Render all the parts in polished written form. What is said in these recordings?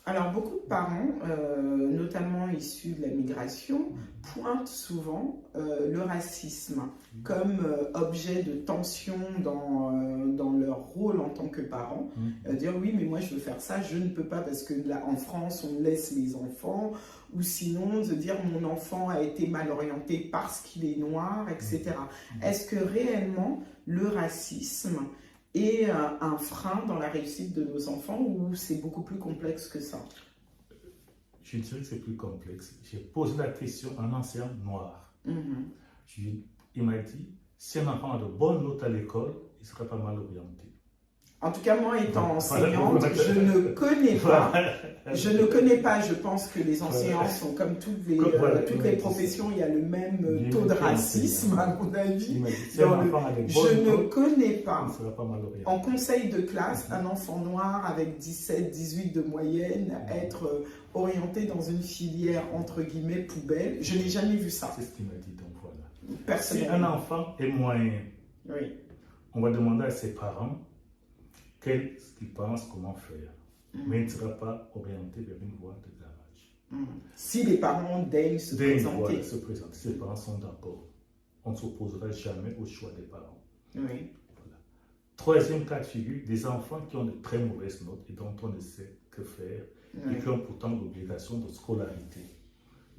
Alors, beaucoup de parents, notamment issus de la migration, pointent souvent le racisme comme objet de tension dans leur rôle en tant que parents. Dire oui, mais moi je veux faire ça, je ne peux pas parce que là en France on laisse les enfants, ou sinon de dire mon enfant a été mal orienté parce qu'il est noir, etc. Est-ce que réellement le racisme est un frein dans la réussite de nos enfants ou c'est beaucoup plus complexe que ça? Je dirais que c'est plus complexe. J'ai posé la question à un enseignant noir. Il m'a dit, si un enfant a de bonnes notes à l'école, il sera pas mal orienté. En tout cas, moi étant enseignante, je ne connais pas. Je ne connais pas, je pense que les enseignants sont comme toutes les professions, il y a le même taux de racisme, à mon avis. Je ne connais pas, en conseil de classe, un enfant noir avec 17, 18 de moyenne être orienté dans une filière entre guillemets poubelle. Je n'ai jamais vu ça. C'est ce qu'il m'a dit, donc voilà. Personnellement. Si un enfant est moyen, on va demander à ses parents qu'est-ce qu'ils pensent, comment faire. Mais il ne sera pas orienté vers une voie de garage. Si les parents daignent se présenter. Voilà, se présenter. Si les parents sont d'accord, on ne s'opposera jamais au choix des parents. Voilà. Troisième cas de figure, des enfants qui ont de très mauvaises notes et dont on ne sait que faire et qui ont pourtant l'obligation de scolarité.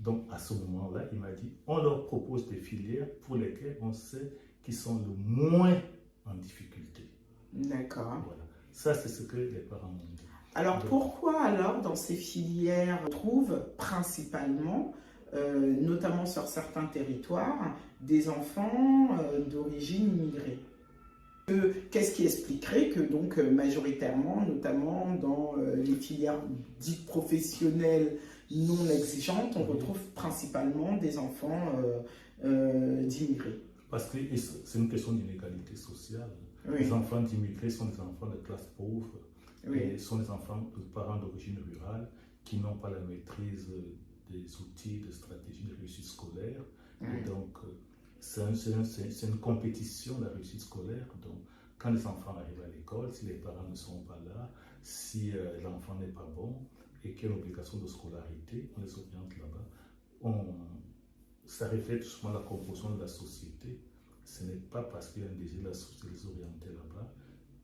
Donc à ce moment-là, il m'a dit, on leur propose des filières pour lesquelles on sait qu'ils sont le moins en difficulté. D'accord. Voilà. Ça, c'est ce que les parents m'ont dit. Alors pourquoi alors dans ces filières on trouve principalement, notamment sur certains territoires, des enfants d'origine immigrée? Qu'est-ce qui expliquerait que donc majoritairement, notamment dans les filières dites professionnelles non exigeantes, on retrouve principalement des enfants d'immigrés? Parce que c'est une question d'inégalité sociale. Les enfants d'immigrés sont des enfants de classe pauvre et sont des enfants de parents d'origine rurale qui n'ont pas la maîtrise des outils, de stratégies de réussite scolaire. Et donc, c'est une compétition, la réussite scolaire. Donc, quand les enfants arrivent à l'école, si les parents ne sont pas là, si l'enfant n'est pas bon et qu'il y a une obligation de scolarité, on les oriente là-bas. Ça reflète justement la composition de la société. Ce n'est pas parce qu'il y a un désir de la société de les orienter là-bas.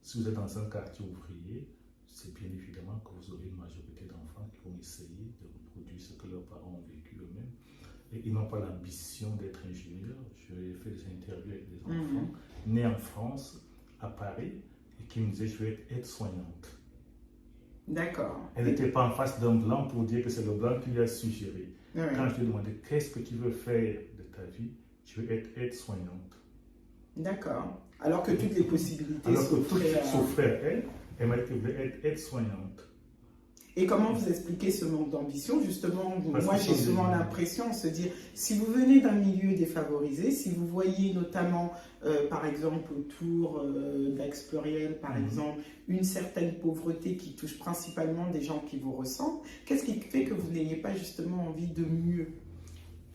Si vous êtes dans un quartier ouvrier, c'est bien évidemment que vous aurez une majorité d'enfants qui vont essayer de reproduire ce que leurs parents ont vécu eux-mêmes. Et ils n'ont pas l'ambition d'être ingénieurs. J'ai fait des interviews avec des enfants nés en France, à Paris, et qui me disaient, je vais être aide-soignante. D'accord. Elle n'était pas en face d'un blanc pour dire que c'est le blanc qui lui a suggéré. Quand je lui ai demandé, qu'est-ce que tu veux faire de ta vie? Je veux être aide-soignante. D'accord. Alors que toutes les possibilités s'offraient elle m'a dit qu'elle voulait être aide-soignante. Et comment vous expliquez ce manque d'ambition? Justement, moi j'ai souvent l'impression de se dire, si vous venez d'un milieu défavorisé, si vous voyez notamment, par exemple, autour d'Aix-Pluriel, par exemple, une certaine pauvreté qui touche principalement des gens qui vous ressemblent, qu'est-ce qui fait que vous n'ayez pas justement envie de mieux?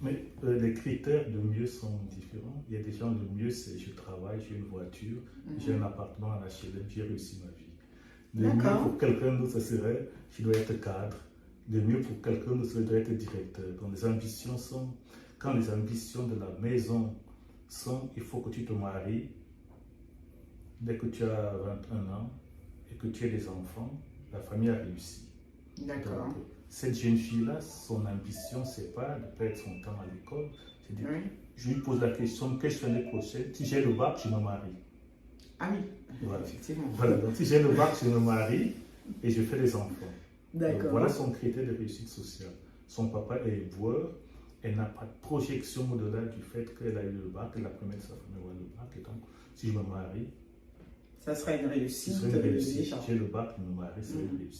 Mais les critères de mieux sont différents. Il y a des gens, le mieux c'est je travaille, j'ai une voiture, j'ai un appartement à HLM, j'ai réussi ma vie. Le mieux pour quelqu'un d'autre, ce serait je dois être cadre. Le mieux pour quelqu'un d'autre, ce doit être directeur. Donc les ambitions sont, quand les ambitions de la maison sont, il faut que tu te maries dès que tu as 21 ans et que tu aies des enfants, la famille a réussi. D'accord. Donc, cette jeune fille-là, son ambition, c'est pas de perdre son temps à l'école. C'est de, je lui pose la question, qu'est-ce que je fais l'année prochaine? Si j'ai le bac, je me marie. Ah oui, voilà. Effectivement. Voilà, donc si j'ai le bac, je me marie et je fais des enfants. D'accord. Voilà son critère de réussite sociale. Son papa est éboueur, elle n'a pas de projection au-delà du fait qu'elle a eu le bac, elle a permis de sa famille avoir le bac. Et donc, si je me marie, ça serait une réussite. J'ai le bac, je me marie, c'est une réussite.